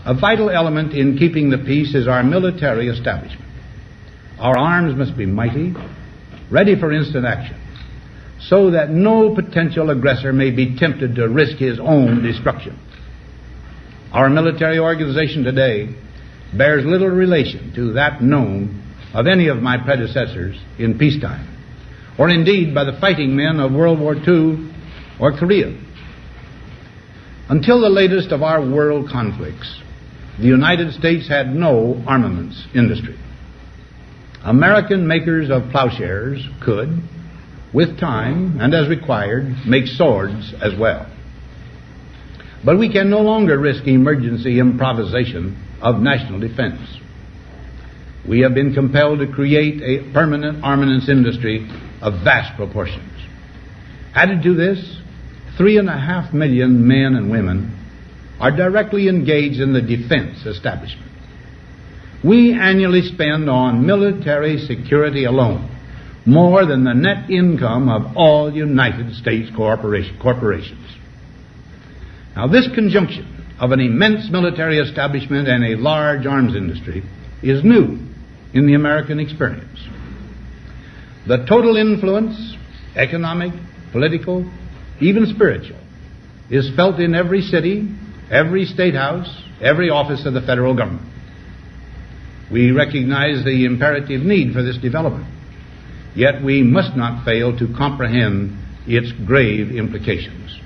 A vital element in keeping the peace is our military establishment. Our arms must be mighty, ready for instant action, so that no potential aggressor may be tempted to risk his own destruction. Our military organization today bears little relation to that known of any of my predecessors in peacetime, or indeed by the fighting men of World War II or Korea. Until the latest of our world conflicts, the United States had no armaments industry. American makers of plowshares could, with time and as required, make swords as well. But we can no longer risk emergency improvisation of national defense. We have been compelled to create a permanent armaments industry of vast proportions. Added to this, 3.5 million men and women are directly engaged in the defense establishment. We annually spend on military security alone more than the net income of all United States corporations. Now, this conjunction of an immense military establishment and a large arms industry is new in the American experience. The total influence, economic, political, even spiritual, is felt in every city, every state house, every office of the federal government. We recognize the imperative need for this development, yet we must not fail to comprehend its grave implications.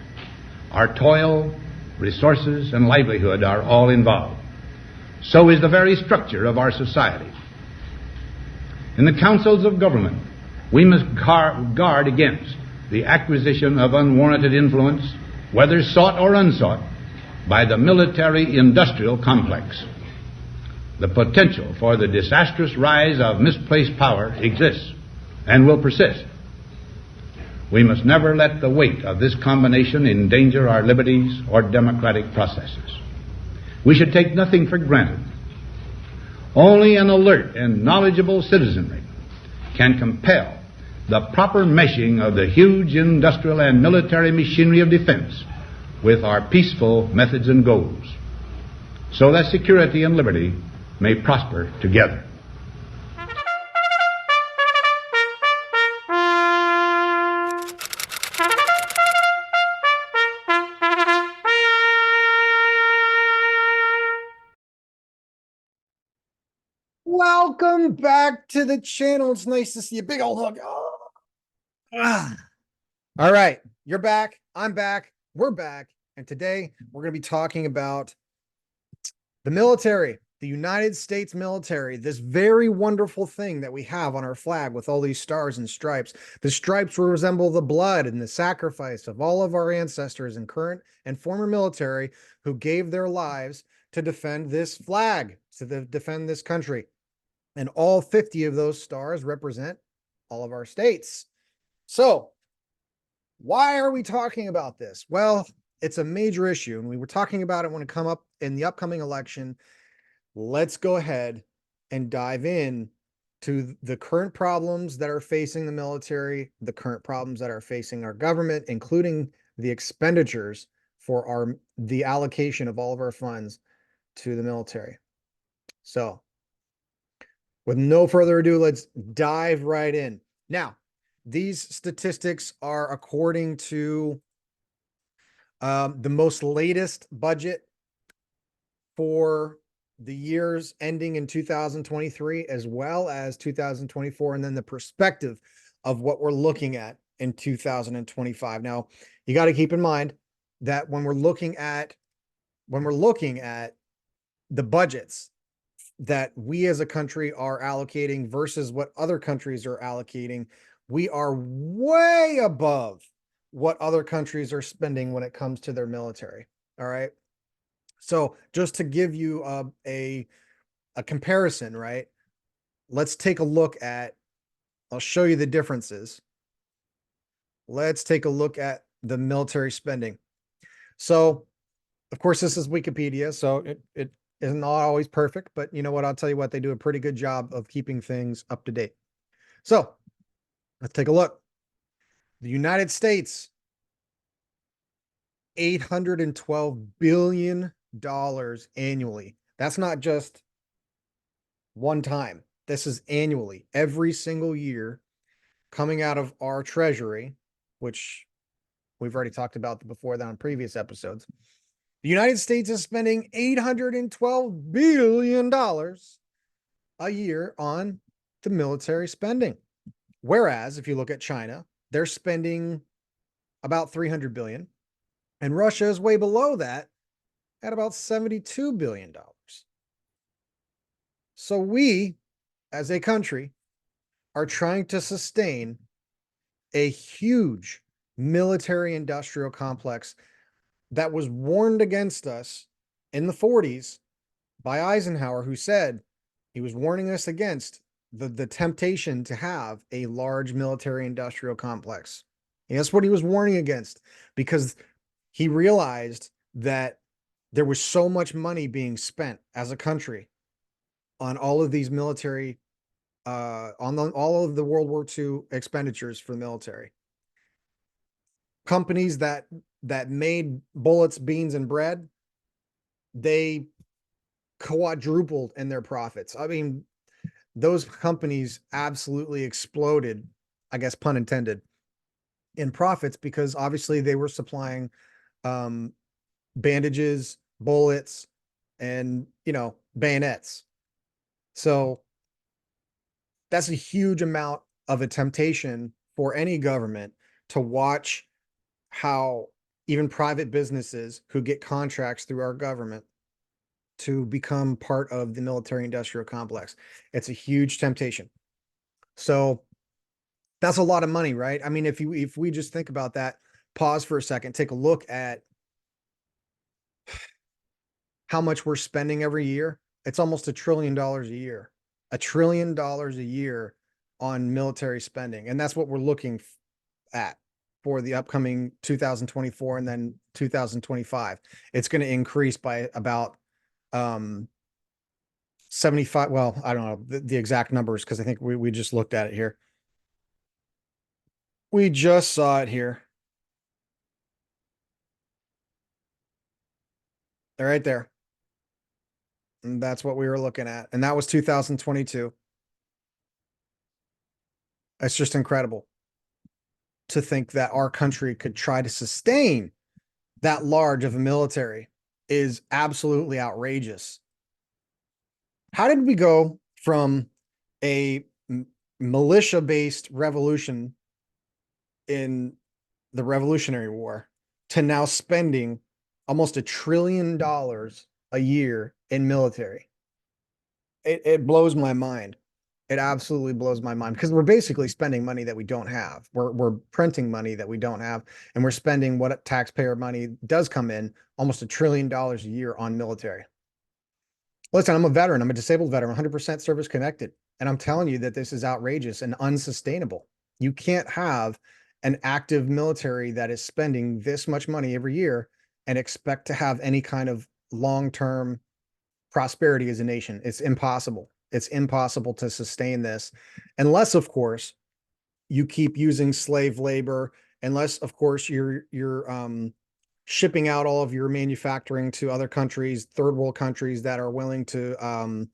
Our toil, resources, and livelihood are all involved. So is the very structure of our society. In the councils of government, we must guard against the acquisition of unwarranted influence, whether sought or unsought, by the military-industrial complex. The potential for the disastrous rise of misplaced power exists and will persist. We must never let the weight of this combination endanger our liberties or democratic processes. We should take nothing for granted. Only an alert and knowledgeable citizenry can compel the proper meshing of the huge industrial and military machinery of defense with our peaceful methods and goals, so that security and liberty may prosper together. Welcome back to the channel. It's nice to see a big old hug. Oh. All right, you're back. I'm back. We're back. And today we're going to be talking about the military, the United States military, this very wonderful thing that we have on our flag with all these stars and stripes. The stripes resemble the blood and the sacrifice of all of our ancestors in current and former military who gave their lives to defend this flag, to defend this country. And all 50 of those stars represent all of our states. So why are we talking about this? Well, it's a major issue, and we were talking about it when it come up in the upcoming election. Let's go ahead and dive in to the current problems that are facing the military, the current problems that are facing our government, including the expenditures for the allocation of all of our funds to the military. So with no further ado, let's dive right in. Now, these statistics are according to the most latest budget for the years ending in 2023 as well as 2024, and then the perspective of what we're looking at in 2025. Now, you got to keep in mind that when we're looking at the budgets that we as a country are allocating versus what other countries are allocating, we are way above what other countries are spending when it comes to their military. All right. So just to give you a comparison, right? Let's take a look at, I'll show you the differences. Let's take a look at the military spending. So of course, this is Wikipedia, so it isn't always perfect, but you know what? I'll tell you what, they do a pretty good job of keeping things up to date. So let's take a look. The United States, $812 billion annually. That's not just one time. This is annually, every single year, coming out of our treasury, which we've already talked about before that on previous episodes. The United States is spending $812 billion a year on the military spending. Whereas if you look at China, they're spending about 300 billion, and Russia is way below that at about $72 billion. So we, as a country, are trying to sustain a huge military industrial complex that was warned against us in the 40s by Eisenhower, who said he was warning us against the temptation to have a large military industrial complex. And that's what he was warning against, because he realized that there was so much money being spent as a country on all of these military, all of the World War II expenditures for the military. Companies that made bullets, beans, and bread, they quadrupled in their profits. I mean, those companies absolutely exploded, I guess, pun intended, in profits, because obviously they were supplying bandages, bullets, and, bayonets. So that's a huge amount of a temptation for any government to watch how even private businesses who get contracts through our government to become part of the military industrial complex. It's a huge temptation. So that's a lot of money, right? I mean, if we just think about that, pause for a second, take a look at how much we're spending every year. It's almost $1 trillion a year. $1 trillion a year on military spending. And that's what we're looking at for the upcoming 2024 and then 2025. It's going to increase by about 75. Well, I don't know the exact numbers, because I think we just looked at it here. We just saw it here. They're right there. And that's what we were looking at. And that was 2022. It's just incredible to think that our country could try to sustain that large of a military. Is absolutely outrageous. How did we go from a militia-based revolution in the Revolutionary War to now spending almost $1 trillion a year in military? It blows my mind. It absolutely blows my mind, because we're basically spending money that we don't have. We're printing money that we don't have, and we're spending what taxpayer money does come in, almost $1 trillion a year on military. Listen, I'm a veteran. I'm a disabled veteran, 100% service connected. And I'm telling you that this is outrageous and unsustainable. You can't have an active military that is spending this much money every year and expect to have any kind of long-term prosperity as a nation. It's impossible. It's impossible to sustain this unless, of course, you keep using slave labor, unless, of course, you're shipping out all of your manufacturing to other countries, third world countries that are willing to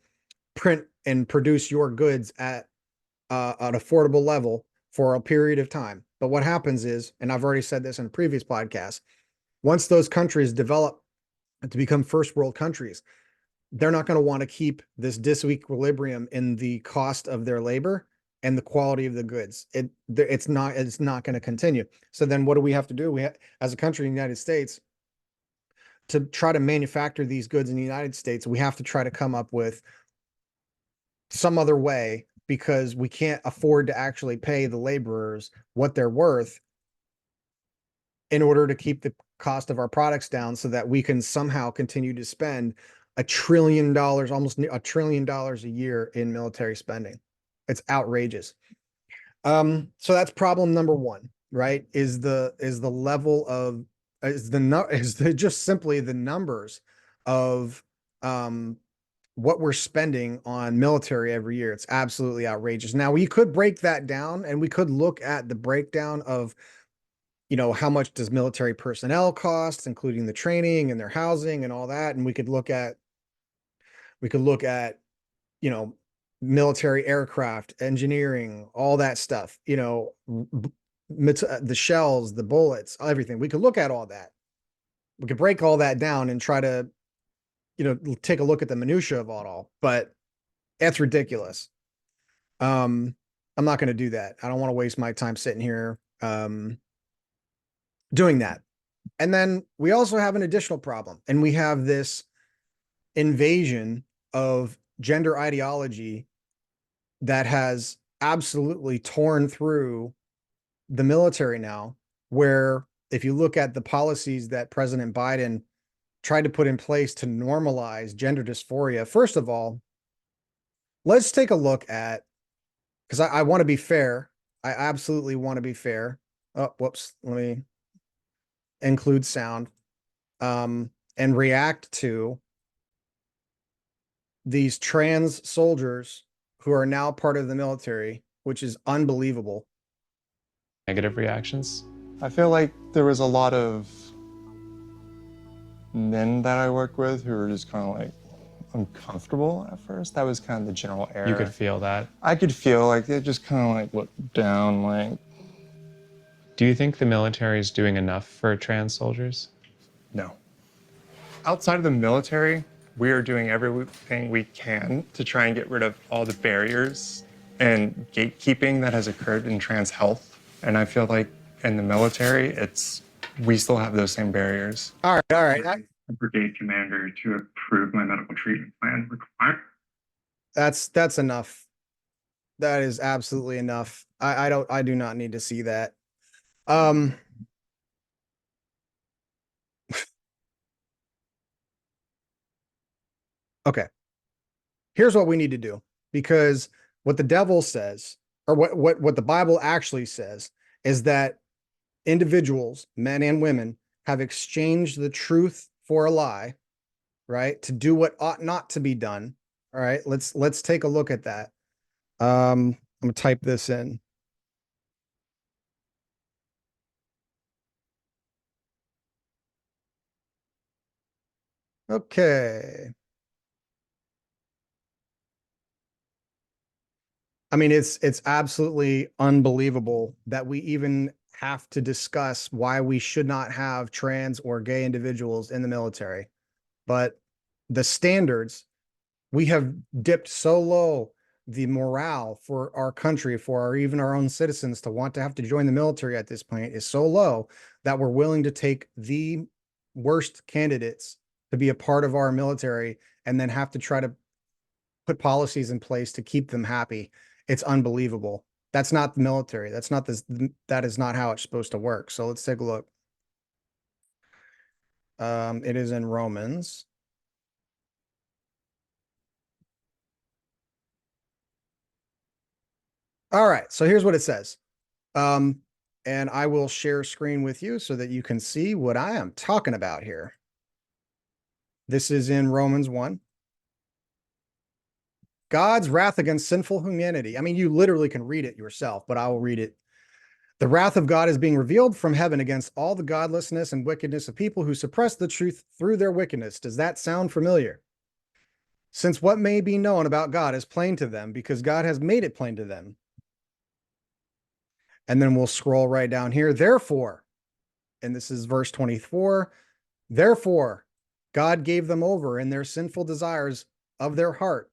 print and produce your goods at an affordable level for a period of time. But what happens is, and I've already said this in a previous podcast, once those countries develop to become first world countries, they're not going to want to keep this disequilibrium in the cost of their labor and the quality of the goods. It's not going to continue. So then what do we have to do? We as a country in the United States, to try to manufacture these goods in the United States, we have to try to come up with some other way, because we can't afford to actually pay the laborers what they're worth in order to keep the cost of our products down, so that we can somehow continue to spend $1 trillion, almost $1 trillion a year in military spending. It's outrageous. So that's problem number one, right? Is the level of, just simply the numbers of what we're spending on military every year. It's absolutely outrageous. Now, we could break that down, and we could look at the breakdown of, how much does military personnel cost, including the training and their housing and all that. And we could look at, military aircraft, engineering, all that stuff, the shells, the bullets, everything. We could look at all that. We could break all that down and try to, take a look at the minutia of it all, but that's ridiculous. I'm not going to do that. I don't want to waste my time sitting here, doing that. And then we also have an additional problem, and we have this invasion of gender ideology that has absolutely torn through the military now, where if you look at the policies that President Biden tried to put in place to normalize gender dysphoria, first of all, let's take a look at, because I want to be fair. I absolutely want to be fair. Oh, whoops. Let me include sound, and react to these trans soldiers who are now part of the military, which is unbelievable. Negative reactions. I feel like there was a lot of men that I worked with who were just kind of like uncomfortable at first. That was kind of the general air. You could feel that. I could feel like they just kind of like looked down, like. Do you think the military is doing enough for trans soldiers? No. Outside of the military, we are doing everything we can to try and get rid of all the barriers and gatekeeping that has occurred in trans health. And I feel like in the military, we still have those same barriers. All right. A brigade commander to approve my medical treatment plan required. That's enough. That is absolutely enough. I do not need to see that. Okay. Here's what we need to do, because what the devil says, or what the Bible actually says, is that individuals, men and women, have exchanged the truth for a lie, right? To do what ought not to be done. All right, let's take a look at that. I'm gonna type this in. Okay. I mean, it's absolutely unbelievable that we even have to discuss why we should not have trans or gay individuals in the military. But the standards, we have dipped so low, the morale for our country, for even our own citizens to want to have to join the military at this point is so low that we're willing to take the worst candidates to be a part of our military and then have to try to put policies in place to keep them happy. It's unbelievable. That's not the military. That is not how it's supposed to work. So let's take a look. It is in Romans. All right. So here's what it says. And I will share screen with you so that you can see what I am talking about here. This is in Romans 1. God's wrath against sinful humanity. I mean, you literally can read it yourself, but I will read it. The wrath of God is being revealed from heaven against all the godlessness and wickedness of people who suppress the truth through their wickedness. Does that sound familiar? Since what may be known about God is plain to them because God has made it plain to them. And then we'll scroll right down here. Therefore, and this is verse 24, therefore, God gave them over in their sinful desires of their heart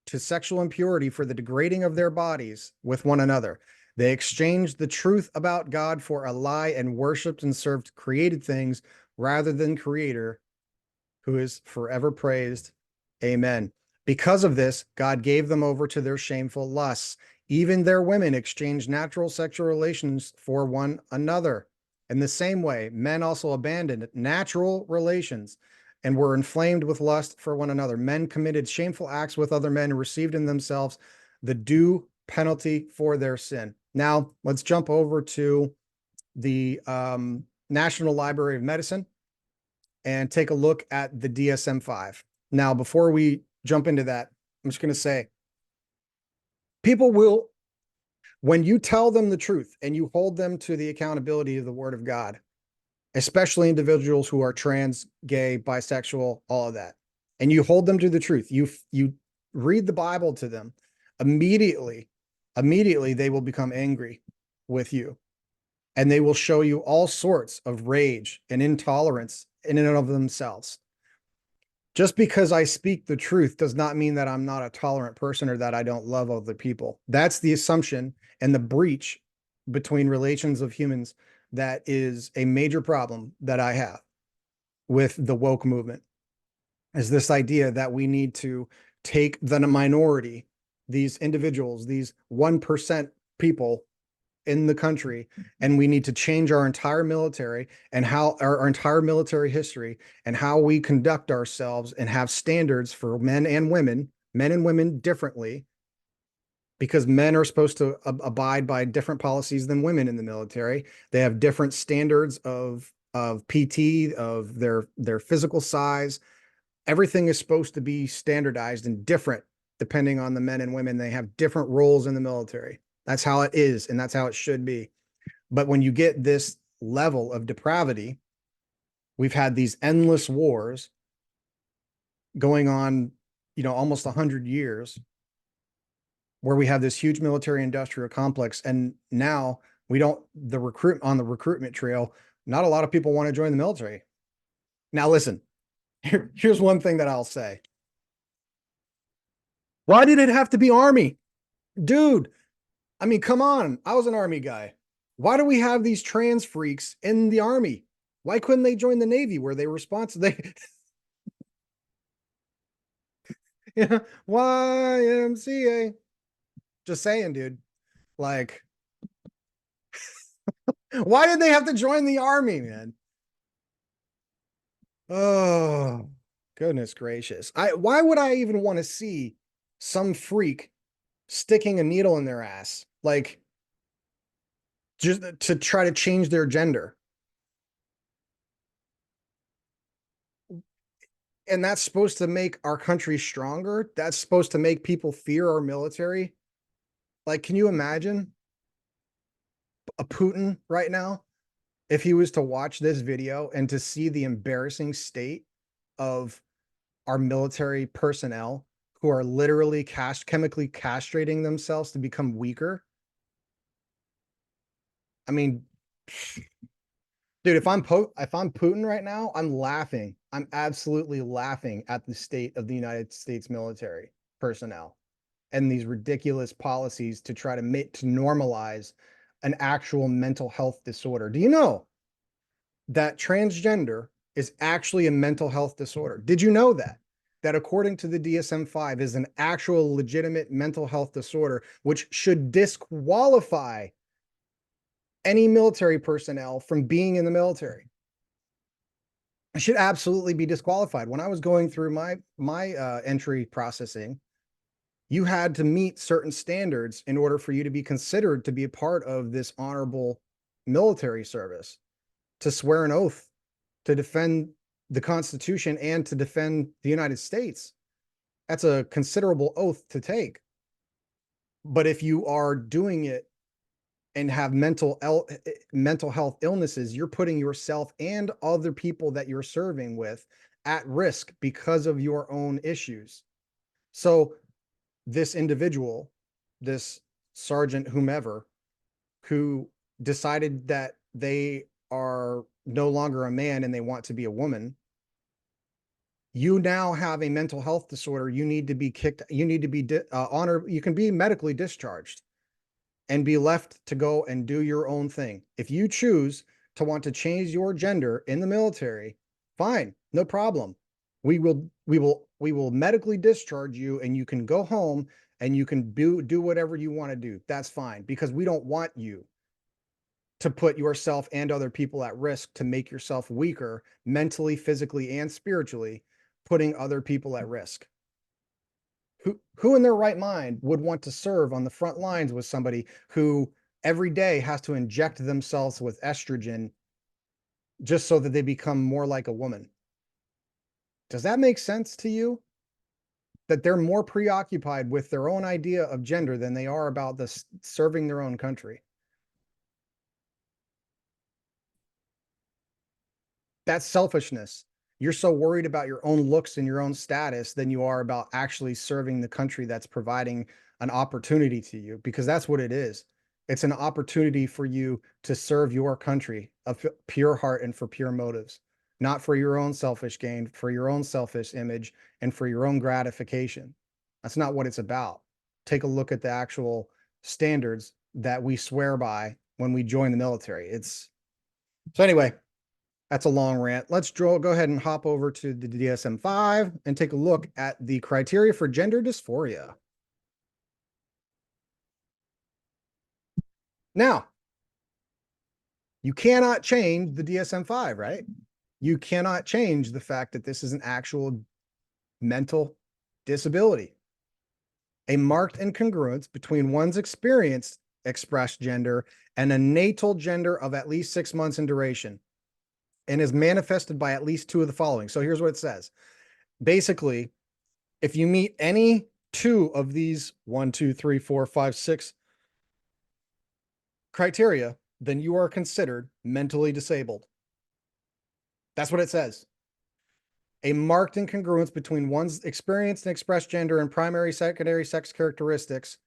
to sexual impurity for the degrading of their bodies with one another. They exchanged the truth about God for a lie and worshiped and served created things rather than Creator, who is forever praised. Amen. Because of this, God gave them over to their shameful lusts. Even their women exchanged natural sexual relations for one another. In the same way, men also abandoned natural relations and were inflamed with lust for one another. Men committed shameful acts with other men and received in themselves the due penalty for their sin. Now, let's jump over to the National Library of Medicine and take a look at the DSM-5. Now, before we jump into that, I'm just going to say, people will When you tell them the truth and you hold them to the accountability of the word of God, especially individuals who are trans, gay, bisexual, all of that, and you hold them to the truth, you read the Bible to them, immediately they will become angry with you, and they will show you all sorts of rage and intolerance in and of themselves. Just because I speak the truth does not mean that I'm not a tolerant person or that I don't love other people. That's the assumption and the breach between relations of humans that is a major problem that I have with the woke movement, is this idea that we need to take the minority, these individuals, these 1% people in the country, and we need to change our entire military and how our entire military history and how we conduct ourselves and have standards for men and women differently, because men are supposed to abide by different policies than women in the military. They have different standards of PT, of their physical size. Everything is supposed to be standardized and different depending on the men and women. They have different roles in the military. That's how it is, and that's how it should be. But when you get this level of depravity, we've had these endless wars going on, almost 100 years, where we have this huge military industrial complex, and now on the recruitment trail, not a lot of people want to join the military. Now listen, here's one thing that I'll say. Why did it have to be Army? Dude, I mean, come on. I was an Army guy. Why do we have these trans freaks in the Army? Why couldn't they join the Navy where they were responsible? Yeah, YMCA. Just saying, dude. Like, why did they have to join the Army, man? Oh, goodness gracious. Why would I even want to see some freak sticking a needle in their ass, like, just to try to change their gender? And that's supposed to make our country stronger. That's supposed to make people fear our military. Like, can you imagine a Putin right now, if he was to watch this video and to see the embarrassing state of our military personnel who are literally chemically castrating themselves to become weaker? I mean, dude, if I'm Putin right now, I'm laughing. I'm absolutely laughing at the state of the United States military personnel and these ridiculous policies to try to normalize an actual mental health disorder. Do you know that transgender is actually a mental health disorder? Did you know that? That according to the DSM-5 is an actual legitimate mental health disorder, which should disqualify any military personnel from being in the military. I should absolutely be disqualified. When I was going through my entry processing, you had to meet certain standards in order for you to be considered to be a part of this honorable military service, to swear an oath to defend the Constitution and to defend the United States. That's a considerable oath to take. But if you are doing it and have mental health illnesses, you're putting yourself and other people that you're serving with at risk because of your own issues. So this individual, this sergeant, whomever, who decided that they are no longer a man and they want to be a woman, you now have a mental health disorder. You need to be kicked. You need to be honored. You can be medically discharged and be left to go and do your own thing. If you choose to want to change your gender in the military, fine, no problem. We will medically discharge you, and you can go home and you can do whatever you want to do. That's fine, because we don't want you to put yourself and other people at risk, to make yourself weaker mentally, physically, and spiritually, putting other people at risk. Who in their right mind would want to serve on the front lines with somebody who every day has to inject themselves with estrogen just so that they become more like a woman? Does that make sense to you? that they're more preoccupied with their own idea of gender than they are about this serving their own country. That's selfishness. You're so worried about your own looks and your own status than you are about actually serving the country that's providing an opportunity to you, because that's what it is. It's an opportunity for you to serve your country of pure heart and for pure motives, not for your own selfish gain, for your own selfish image, and for your own gratification. That's not what it's about. Take a look at the actual standards that we swear by when we join the military. So anyway, that's a long rant. Let's go ahead and hop over to the DSM-5 and take a look at the criteria for gender dysphoria. Now, you cannot change the DSM-5, right? You cannot change the fact that this is an actual mental disability. A marked incongruence between one's experienced expressed gender and a natal gender of at least 6 months in duration, and is manifested by at least 2 of the following. So here's what it says. Basically, if you meet any 2 of these 1, 2, 3, 4, 5, 6 criteria, then you are considered mentally disabled. That's what it says. A marked incongruence between one's experienced and expressed gender and primary, secondary sex characteristics.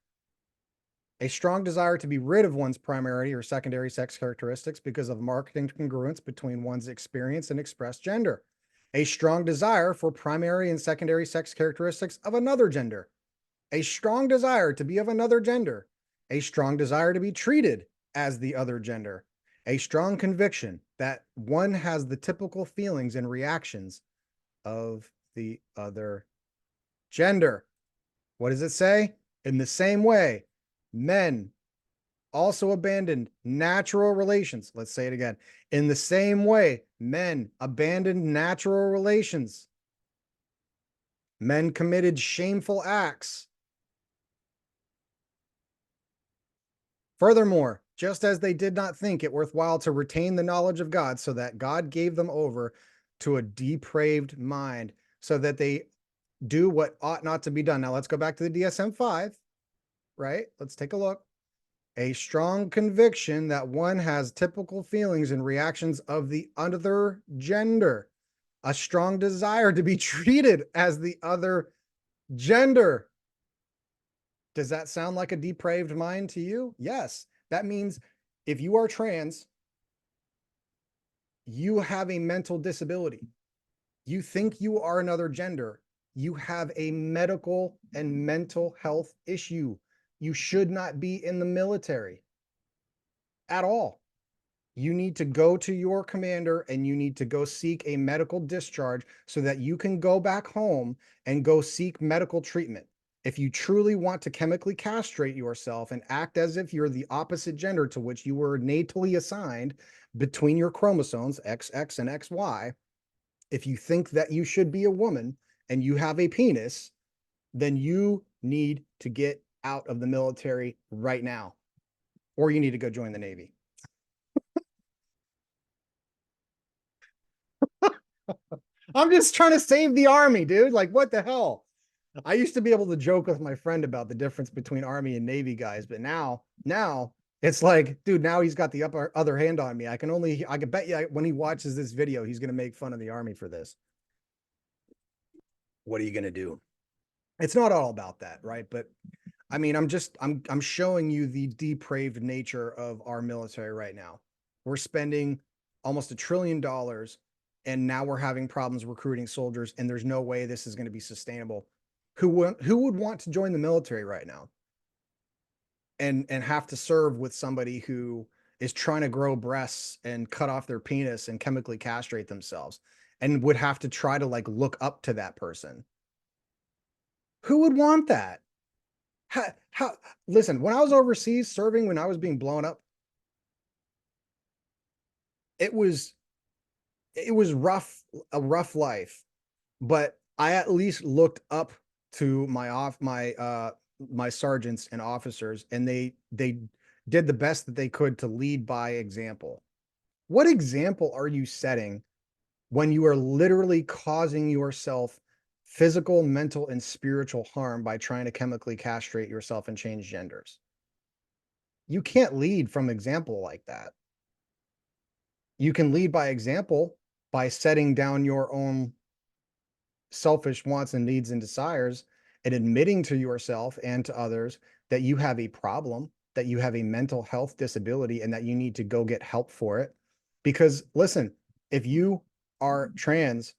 A strong desire to be rid of one's primary or secondary sex characteristics because of marked incongruence between one's experience and expressed gender. A strong desire for primary and secondary sex characteristics of another gender. A strong desire to be of another gender. A strong desire to be treated as the other gender. A strong conviction that one has the typical feelings and reactions of the other gender. What does it say? In the same way, men also abandoned natural relations. Let's say it again. In the same way, men abandoned natural relations. Men committed shameful acts. Furthermore, just as they did not think it worthwhile to retain the knowledge of God, so that God gave them over to a depraved mind, so that they do what ought not to be done. Now let's go back to the DSM-5, right? Let's take a look. A strong conviction that one has typical feelings and reactions of the other gender. A strong desire to be treated as the other gender. Does that sound like a depraved mind to you? Yes. That means if you are trans, you have a mental disability. You think you are another gender. You have a medical and mental health issue. You should not be in the military at all. You need to go to your commander and you need to go seek a medical discharge so that you can go back home and go seek medical treatment. If you truly want to chemically castrate yourself and act as if you're the opposite gender to which you were natally assigned between your chromosomes, XX and XY, if you think that you should be a woman and you have a penis, then you need to get out of the military right now, or you need to go join the Navy. I'm just trying to save the Army, dude. Like, what the hell? I used to be able to joke with my friend about the difference between Army and Navy guys, but now it's like, dude, now he's got the other hand on me. I can bet you when he watches this video, he's going to make fun of the Army for this. What are you going to do? It's not all about that, right? But I mean, I'm showing you the depraved nature of our military right now. We're spending almost $1 trillion and now we're having problems recruiting soldiers, and there's no way this is going to be sustainable. Who would want to join the military right now and have to serve with somebody who is trying to grow breasts and cut off their penis and chemically castrate themselves and would have to try to like look up to that person? Who would want that? Listen, when I was overseas serving, when I was being blown up, it was rough, a rough life, but I at least looked up to my sergeants and officers, and they did the best that they could to lead by example. What example are you setting when you are literally causing yourself physical, mental, and spiritual harm by trying to chemically castrate yourself and change genders. You can't lead from example like that. You can lead by example by setting down your own selfish wants and needs and desires and admitting to yourself and to others that you have a problem, that you have a mental health disability, and that you need to go get help for it. Because listen, if you are trans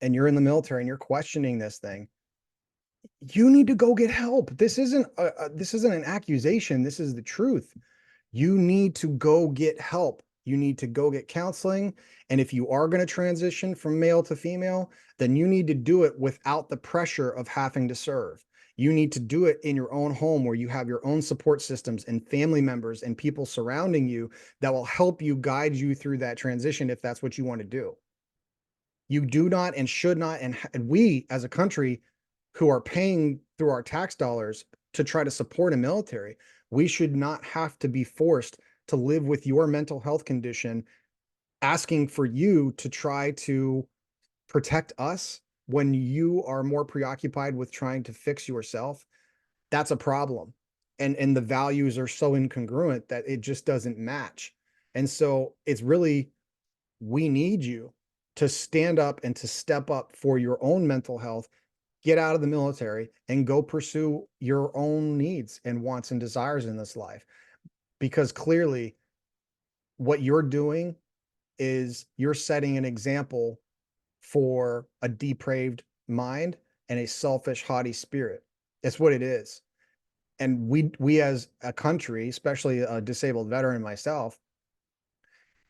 and you're in the military and you're questioning this thing, you need to go get help. This isn't an accusation. This is the truth. You need to go get help. You need to go get counseling. And if you are going to transition from male to female, then you need to do it without the pressure of having to serve. You need to do it in your own home where you have your own support systems and family members and people surrounding you that will help you guide you through that transition if that's what you want to do. You do not and should not, and we as a country who are paying through our tax dollars to try to support a military, we should not have to be forced to live with your mental health condition, asking for you to try to protect us when you are more preoccupied with trying to fix yourself. That's a problem. And the values are so incongruent that it just doesn't match. And so it's really, we need you to stand up and to step up for your own mental health, get out of the military and go pursue your own needs and wants and desires in this life. Because clearly what you're doing is you're setting an example for a depraved mind and a selfish, haughty spirit. It's what it is. And we as a country, especially a disabled veteran myself,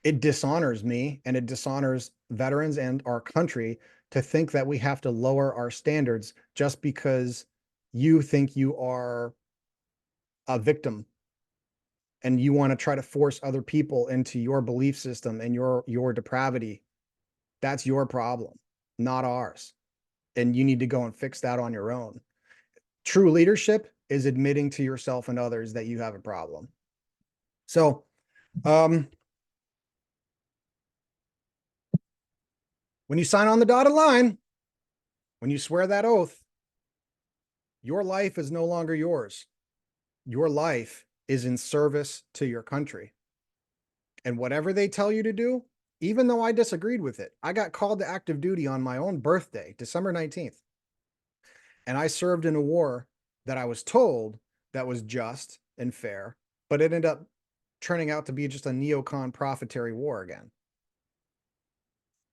it dishonors me and it dishonors veterans and our country to think that we have to lower our standards just because you think you are a victim and you want to try to force other people into your belief system and your depravity. That's your problem, not ours. And you need to go and fix that on your own. True leadership is admitting to yourself and others that you have a problem. So, when you sign on the dotted line, when you swear that oath, your life is no longer yours. Your life is in service to your country. And whatever they tell you to do, even though I disagreed with it, I got called to active duty on my own birthday, December 19th. And I served in a war that I was told that was just and fair, but it ended up turning out to be just a neocon profiteering war again.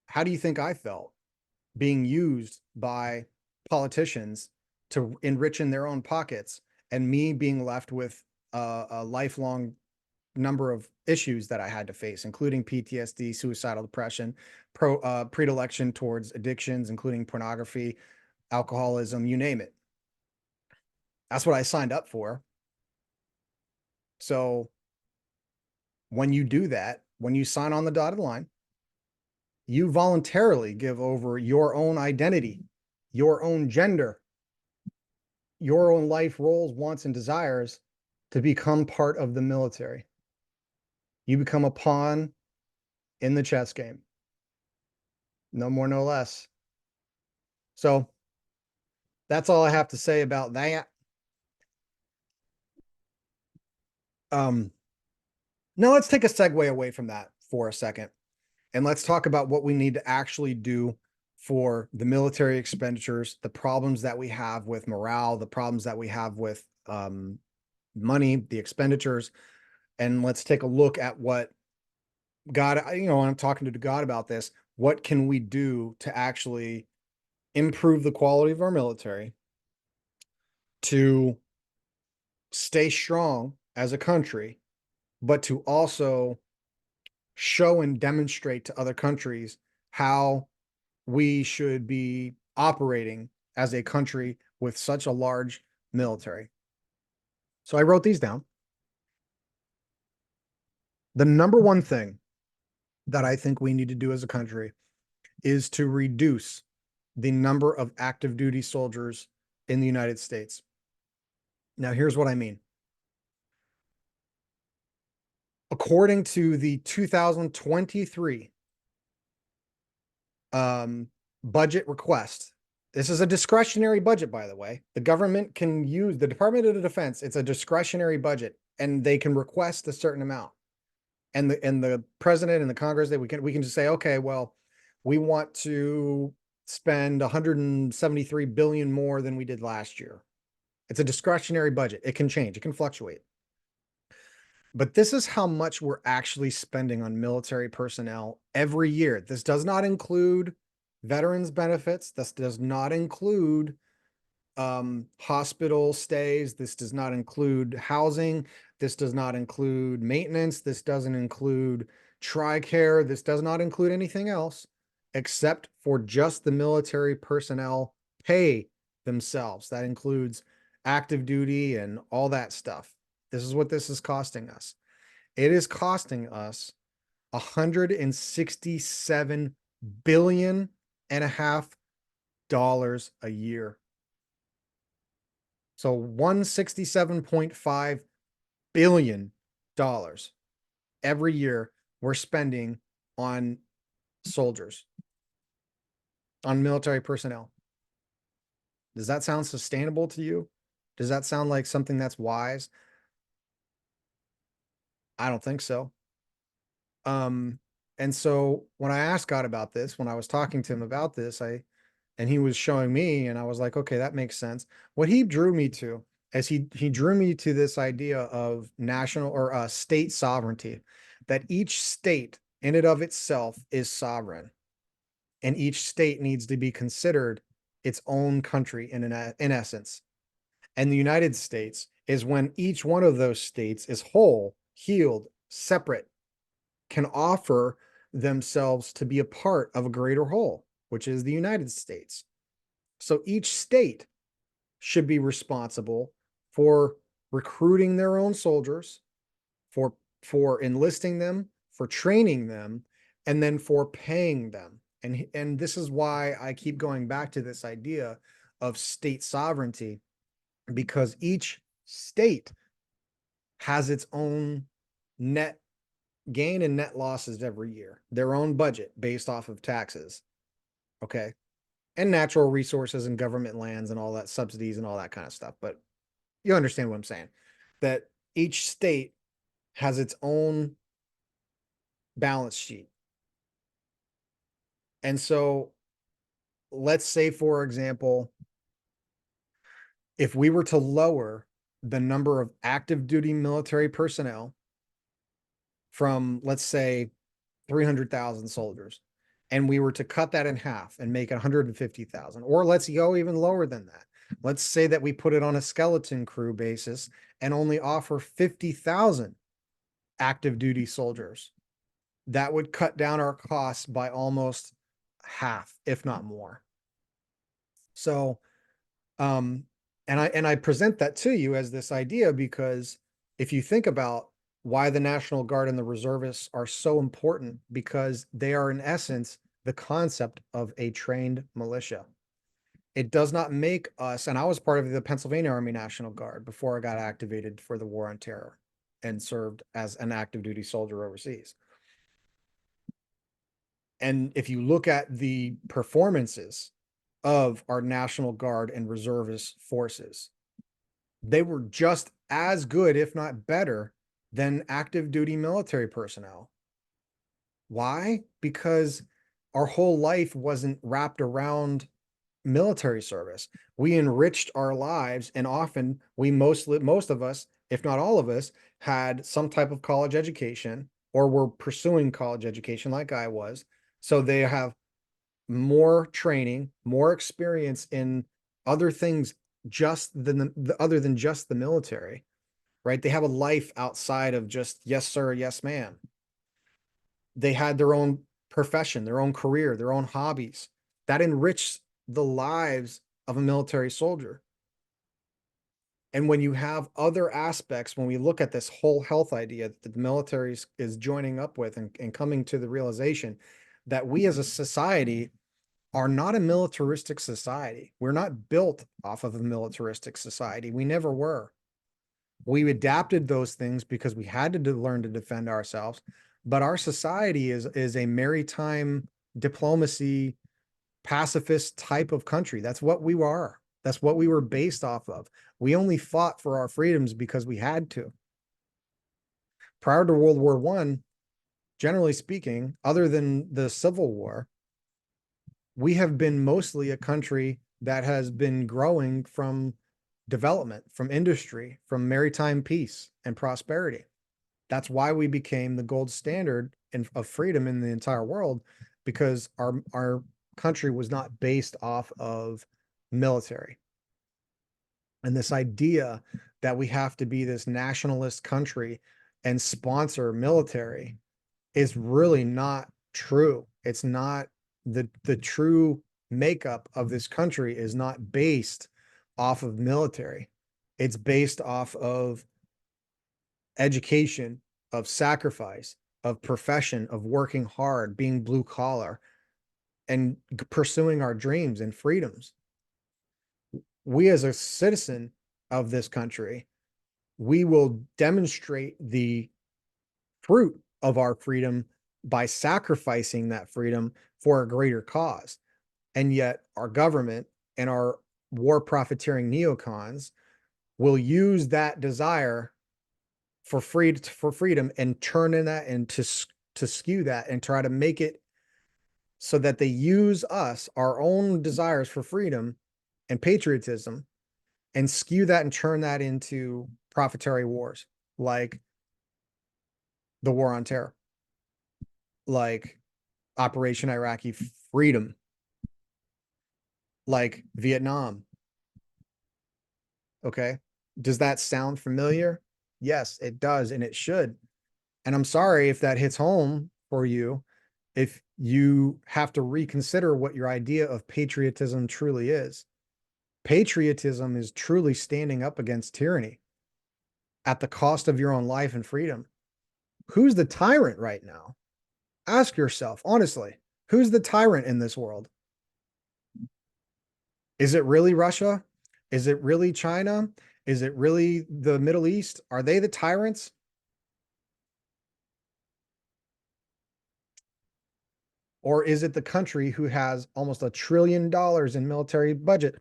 How do you think I felt being used by politicians to enrich in their own pockets and me being left with a lifelong number of issues that I had to face, including PTSD, suicidal depression, predilection towards addictions, including pornography, alcoholism, you name it. That's what I signed up for. So when you do that, when you sign on the dotted line, you voluntarily give over your own identity, your own gender, your own life roles, wants, and desires to become part of the military. You become a pawn in the chess game. No more, no less. So that's all I have to say about that. Now let's take a segue away from that for a second. And let's talk about what we need to actually do for the military expenditures, the problems that we have with morale, the problems that we have with money, the expenditures. And let's take a look at what God, when I'm talking to God about this, what can we do to actually improve the quality of our military, to stay strong as a country, but to also show and demonstrate to other countries how we should be operating as a country with such a large military. So I wrote these down. The number one thing that I think we need to do as a country is to reduce the number of active duty soldiers in the United States. Now, here's what I mean. According to the 2023 budget request This is a discretionary budget, by the way. The government can use the Department of Defense. It's a discretionary budget, and they can request a certain amount. And the president and the Congress, that we can just say, okay, well, we want to spend 173 billion more than we did last year. It's a discretionary budget. It can change. It can fluctuate. But this is how much we're actually spending on military personnel every year. This does not include veterans benefits. This does not include hospital stays. This does not include housing. This does not include maintenance. This doesn't include TRICARE. This does not include anything else except for just the military personnel pay themselves. That includes active duty and all that stuff. This is what this is costing us. It is costing us $167 billion and a half dollars a year. So $167.5 billion every year we're spending on soldiers, on military personnel. Does that sound sustainable to you? Does that sound like something that's wise? I don't think so. And so when I asked God about this, when I was talking to him about this, and he was showing me, and I was like, okay, that makes sense. What he drew me to is he drew me to this idea of national or state sovereignty, that each state in and of itself is sovereign, and each state needs to be considered its own country in essence. And the United States is when each one of those states is whole, healed, separate, can offer themselves to be a part of a greater whole, which is the United States. So each state should be responsible for recruiting their own soldiers, for enlisting them, for training them, and then for paying them. And this is why I keep going back to this idea of state sovereignty, because each state has its own net gain and net losses every year, their own budget based off of taxes. Okay. And natural resources and government lands and all that, subsidies and all that kind of stuff. But you understand what I'm saying, that each state has its own balance sheet. And so let's say, for example, if we were to lower the number of active duty military personnel from, let's say, 300,000 soldiers, and we were to cut that in half and make it 150,000, or let's go even lower than that. Let's say that we put it on a skeleton crew basis and only offer 50,000 active duty soldiers. That would cut down our costs by almost half, if not more. So, and I present that to you as this idea because if you think about why the National Guard and the reservists are so important, because they are in essence the concept of a trained militia. It does not make us, and I was part of the Pennsylvania Army National Guard before I got activated for the War on Terror and served as an active duty soldier overseas. And if you look at the performances of our National Guard and reservist forces, they were just as good, if not better, than active duty military personnel. Why? Because our whole life wasn't wrapped around military service. We enriched our lives, and often most of us, if not all of us, had some type of college education or were pursuing college education like I was. So they have more training, more experience in other things other than just the military, right? They have a life outside of just yes, sir, yes, ma'am. They had their own profession, their own career, their own hobbies that enriched the lives of a military soldier. And when you have other aspects, when we look at this whole health idea that the military is joining up with and coming to the realization that we as a society are not a militaristic society. We're not built off of a militaristic society. We never were. We adapted those things because we had to learn to defend ourselves. But our society is a maritime diplomacy pacifist type of country. That's what we were. That's what we were based off of. We only fought for our freedoms because we had to. Prior to World War I, generally speaking, other than the Civil War, we have been mostly a country that has been growing from development, from industry, from maritime peace and prosperity. That's why we became the gold standard of freedom in the entire world, because our country was not based off of military. And this idea that we have to be this nationalist country and sponsor military is really not true. It's not the true makeup of this country is not based off of military. It's based off of education, of sacrifice, of profession, of working hard, being blue collar, and pursuing our dreams and freedoms. We as a citizen of this country, we will demonstrate the fruit of our freedom by sacrificing that freedom for a greater cause. And yet our government and our war profiteering neocons will use that desire for freedom and turn in that and to skew that and try to make it so that they use us, our own desires for freedom and patriotism, and skew that and turn that into profiteering wars, like the war on terror, like Operation Iraqi Freedom, like Vietnam. Okay. Does that sound familiar? Yes, it does, and it should. And I'm sorry if that hits home for you, if you have to reconsider what your idea of patriotism truly is. Patriotism is truly standing up against tyranny at the cost of your own life and freedom. Who's the tyrant right now? Ask yourself, honestly, who's the tyrant in this world? Is it really Russia? Is it really China? Is it really the Middle East? Are they the tyrants? Or is it the country who has almost $1 trillion in military budget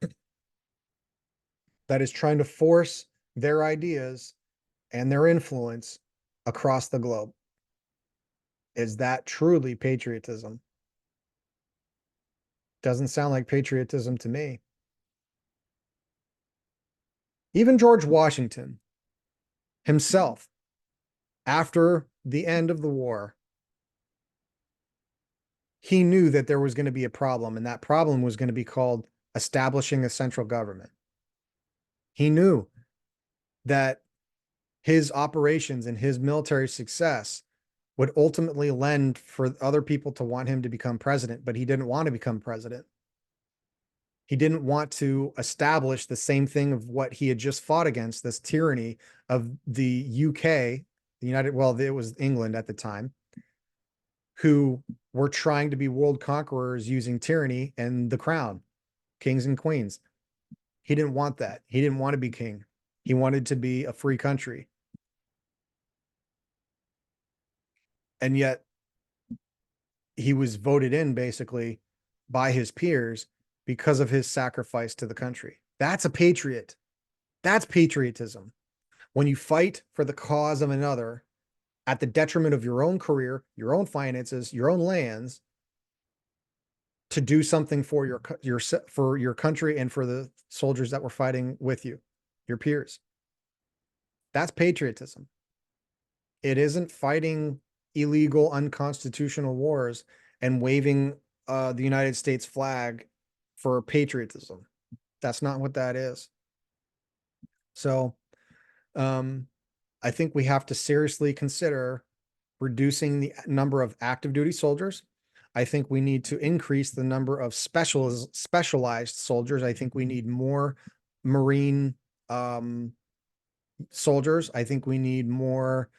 that is trying to force their ideas and their influence across the globe? Is that truly patriotism? Doesn't sound like patriotism to me. Even George Washington himself, after the end of the war, he knew that there was going to be a problem, and that problem was going to be called establishing a central government. He knew that his operations and his military success would ultimately lend for other people to want him to become president, but he didn't want to become president. He didn't want to establish the same thing of what he had just fought against, this tyranny of the UK, it was England at the time, who were trying to be world conquerors using tyranny and the crown, kings and queens. He didn't want that. He didn't want to be king. He wanted to be a free country. And yet he was voted in basically by his peers because of his sacrifice to the country. That's a patriot. That's patriotism. When you fight for the cause of another at the detriment of your own career, your own finances, your own lands, to do something for your country and for the soldiers that were fighting with you, your peers. That's patriotism. It isn't fighting illegal, unconstitutional wars and waving the United States flag for patriotism. That's not what that is. So I think we have to seriously consider reducing the number of active duty soldiers. I think we need to increase the number of specialized soldiers. I think we need more Marine soldiers. I think we need more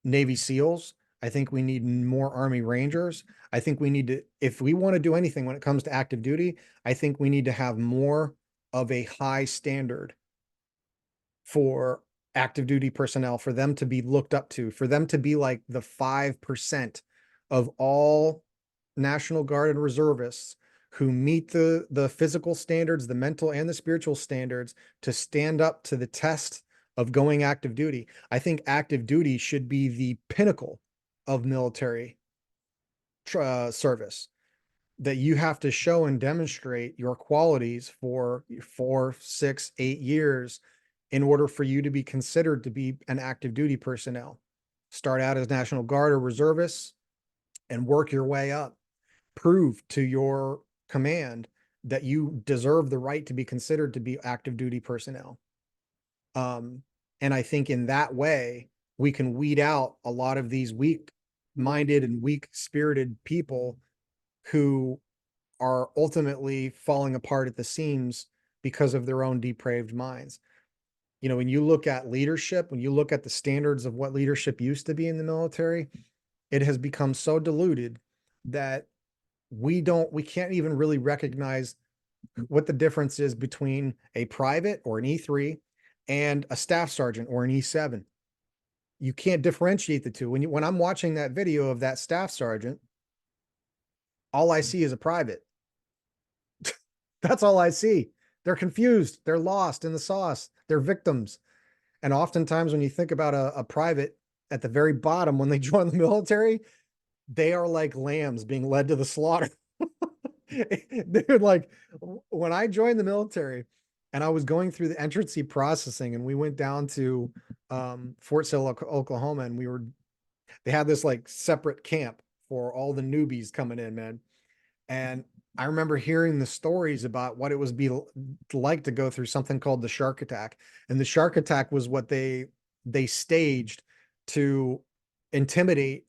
Navy SEALs. I think we need more Army Rangers. I think we need to, if we want to do anything when it comes to active duty, I think we need to have more of a high standard for active duty personnel, for them to be looked up to, for them to be like the 5% of all National Guard and reservists who meet the physical standards, the mental and the spiritual standards to stand up to the test of going active duty. I think active duty should be the pinnacle of military service, that you have to show and demonstrate your qualities for 4, 6, 8 years in order for you to be considered to be an active duty personnel. Start out as National Guard or reservists and work your way up. Prove to your command that you deserve the right to be considered to be active duty personnel. And I think in that way, we can weed out a lot of these weak-minded and weak-spirited people who are ultimately falling apart at the seams because of their own depraved minds. You know, when you look at leadership, when you look at the standards of what leadership used to be in the military, it has become so diluted that we can't even really recognize what the difference is between a private or an E3 and a staff sergeant or an E7. You can't differentiate the two. When I'm watching that video of that staff sergeant, all I see is a private. That's all I see. They're confused. They're lost in the sauce. They're victims. And oftentimes when you think about a private at the very bottom, when they join the military, they are like lambs being led to the slaughter. They're like, when I joined the military and I was going through the entrancy processing and we went down to Fort Sill, Oklahoma, and they had this like separate camp for all the newbies coming in, man. And I remember hearing the stories about what it was like to go through something called the shark attack. And the shark attack was what they staged to intimidate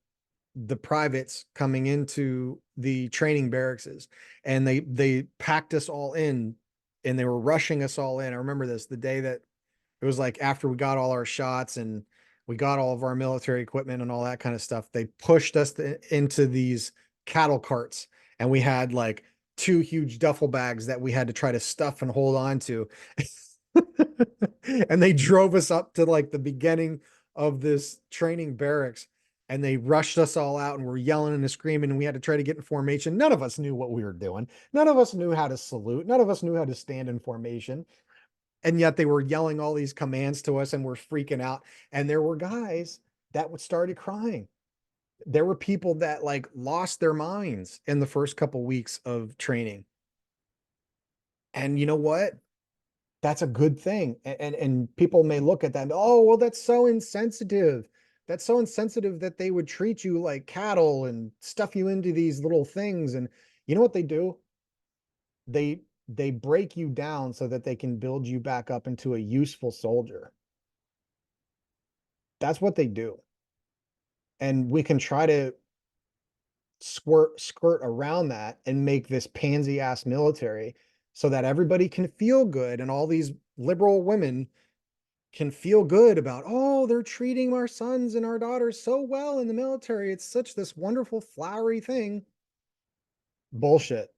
the privates coming into the training barracks. And they packed us all in and they were rushing us all in. I remember this, the day that it was like after we got all our shots and we got all of our military equipment and all that kind of stuff, they pushed us into these cattle carts. And we had like 2 huge duffel bags that we had to try to stuff and hold on to. And they drove us up to like the beginning of this training barracks and they rushed us all out and we're yelling and screaming and we had to try to get in formation. None of us knew what we were doing. None of us knew how to salute. None of us knew how to stand in formation. And yet they were yelling all these commands to us and we're freaking out. And there were guys that started crying. There were people that like lost their minds in the first couple weeks of training. And you know what? That's a good thing. And people may look at that and, oh, well, that's so insensitive. That's so insensitive that they would treat you like cattle and stuff you into these little things. And you know what they do? They break you down so that they can build you back up into a useful soldier. That's what they do. And we can try to skirt around that and make this pansy ass military so that everybody can feel good and all these liberal women can feel good about, oh, they're treating our sons and our daughters so well in the military. It's such this wonderful flowery thing. Bullshit.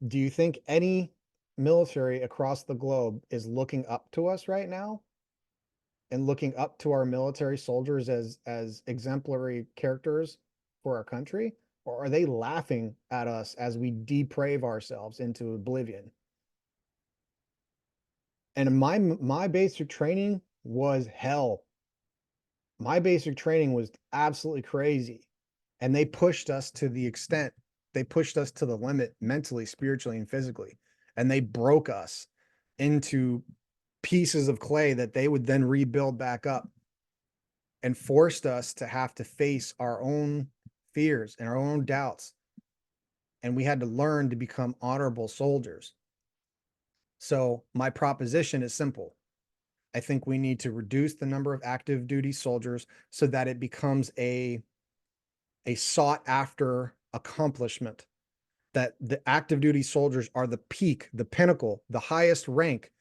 Do you think any military across the globe is looking up to us right now and looking up to our military soldiers as exemplary characters for our country? Or are they laughing at us as we deprave ourselves into oblivion? And my basic training was hell. My basic training was absolutely crazy. And they pushed us to the extent, they pushed us to the limit mentally, spiritually, and physically. And they broke us into pieces of clay that they would then rebuild back up and forced us to have to face our own fears and our own doubts. And we had to learn to become honorable soldiers. So my proposition is simple. I think we need to reduce the number of active duty soldiers so that it becomes a sought after accomplishment, that the active duty soldiers are the peak, the pinnacle, the highest rank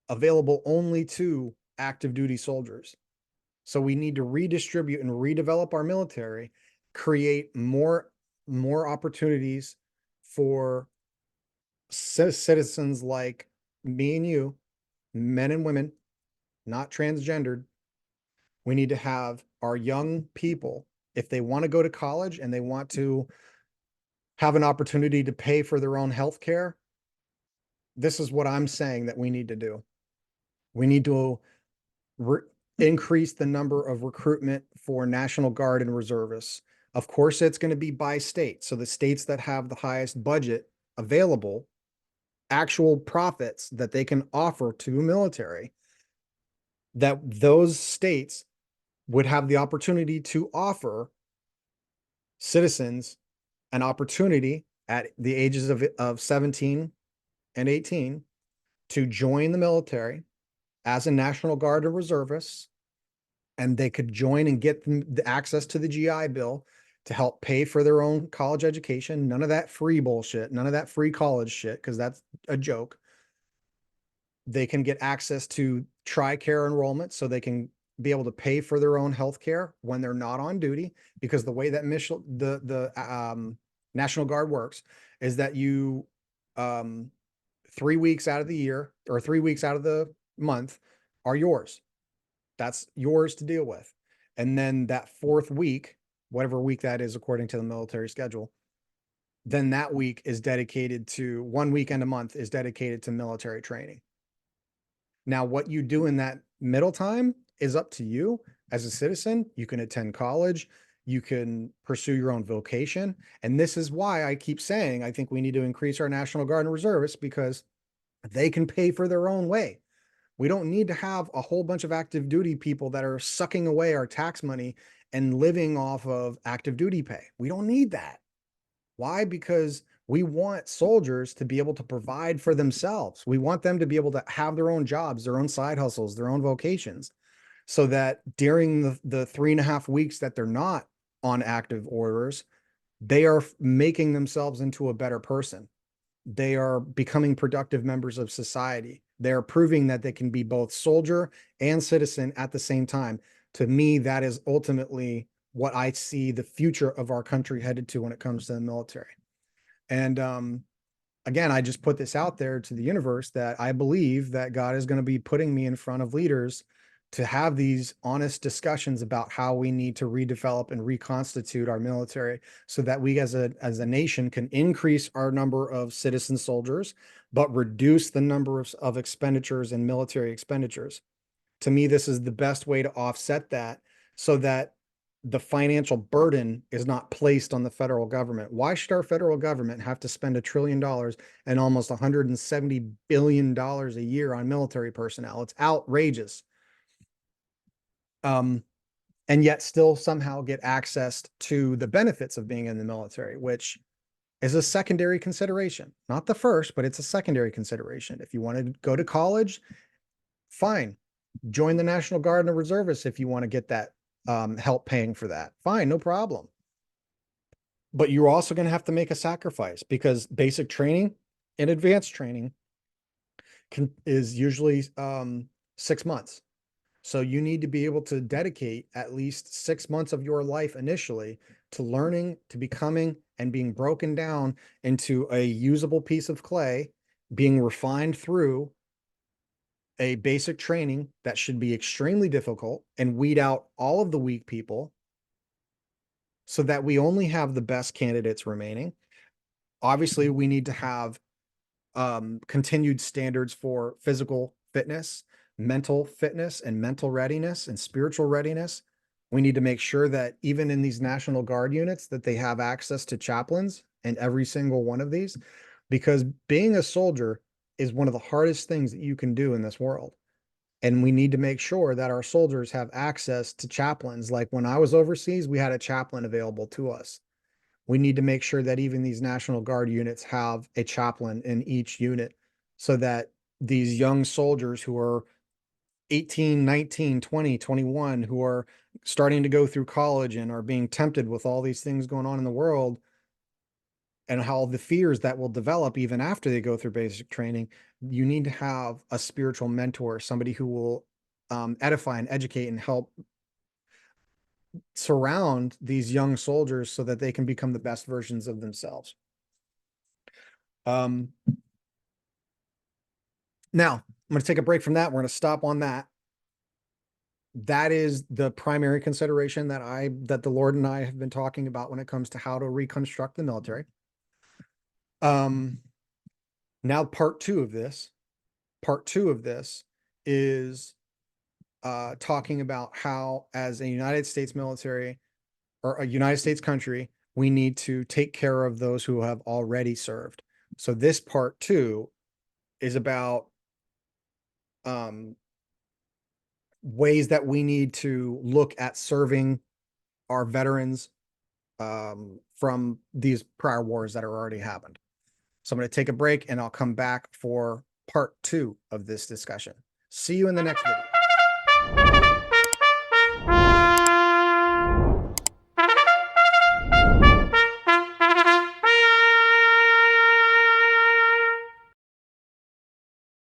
available only to active duty soldiers. So we need to redistribute and redevelop our military, create more opportunities for citizens like me and you, men and women, not transgendered. We need to have our young people, if they want to go to college and they want to have an opportunity to pay for their own health care, this is what I'm saying that we need to do. We need to increase the number of recruitment for National Guard and reservists. Of course, it's going to be by state. So the states that have the highest budget available, actual profits that they can offer to military, that those states would have the opportunity to offer citizens an opportunity at the ages of 17 and 18 to join the military as a National Guard or reservists, and they could join and get the access to the GI Bill to help pay for their own college education. None of that free bullshit, none of that free college shit, because that's a joke. They can get access to TRICARE enrollment so they can be able to pay for their own health care when they're not on duty, because the way that the National Guard works is that you 3 weeks out of the year or 3 weeks out of the month are yours. That's yours to deal with. And then that fourth week, whatever week that is according to the military schedule, then that week is dedicated to 1 weekend a month is dedicated to military training. Now, what you do in that middle time is up to you as a citizen. You can attend college, you can pursue your own vocation. And this is why I keep saying I think we need to increase our National Guard and reservists, because they can pay for their own way. We don't need to have a whole bunch of active duty people that are sucking away our tax money and living off of active duty pay. We don't need that. Why? Because we want soldiers to be able to provide for themselves. We want them to be able to have their own jobs, their own side hustles, their own vocations, so that during the 3.5 weeks that they're not on active orders, they are making themselves into a better person. They are becoming productive members of society. They're proving that they can be both soldier and citizen at the same time. To me, that is ultimately what I see the future of our country headed to when it comes to the military. And again, I just put this out there to the universe that I believe that God is going to be putting me in front of leaders to have these honest discussions about how we need to redevelop and reconstitute our military so that we as a nation can increase our number of citizen soldiers, but reduce the number of expenditures and military expenditures. To me, this is the best way to offset that so that the financial burden is not placed on the federal government. Why should our federal government have to spend $1 trillion and almost $170 billion a year on military personnel? It's outrageous. And yet still somehow get access to the benefits of being in the military, which is a secondary consideration. Not the first, but it's a secondary consideration. If you want to go to college, fine. Join the National Guard and the reservists if you want to get that help paying for that. Fine, no problem. But you're also going to have to make a sacrifice, because basic training and advanced training is usually 6 months. So you need to be able to dedicate at least 6 months of your life initially to learning, to becoming, and being broken down into a usable piece of clay, being refined through a basic training that should be extremely difficult and weed out all of the weak people so that we only have the best candidates remaining. Obviously, we need to have continued standards for physical fitness, mental fitness, and mental readiness and spiritual readiness. We need to make sure that even in these National Guard units that they have access to chaplains in every single one of these, because being a soldier is one of the hardest things that you can do in this world. And we need to make sure that our soldiers have access to chaplains. Like when I was overseas, we had a chaplain available to us. We need to make sure that even these National Guard units have a chaplain in each unit so that these young soldiers who are 18, 19, 20, 21, who are starting to go through college and are being tempted with all these things going on in the world and how the fears that will develop even after they go through basic training, you need to have a spiritual mentor, somebody who will edify and educate and help surround these young soldiers so that they can become the best versions of themselves. Now, I'm going to take a break from that. We're going to stop on that. That is the primary consideration that the Lord and I have been talking about when it comes to how to reconstruct the military. Now part two of this is talking about how, as a United States military or a United States country, we need to take care of those who have already served. So this part two is about ways that we need to look at serving our veterans from these prior wars that are already happened. So I'm going to take a break and I'll come back for part two of this discussion. See you in the next video.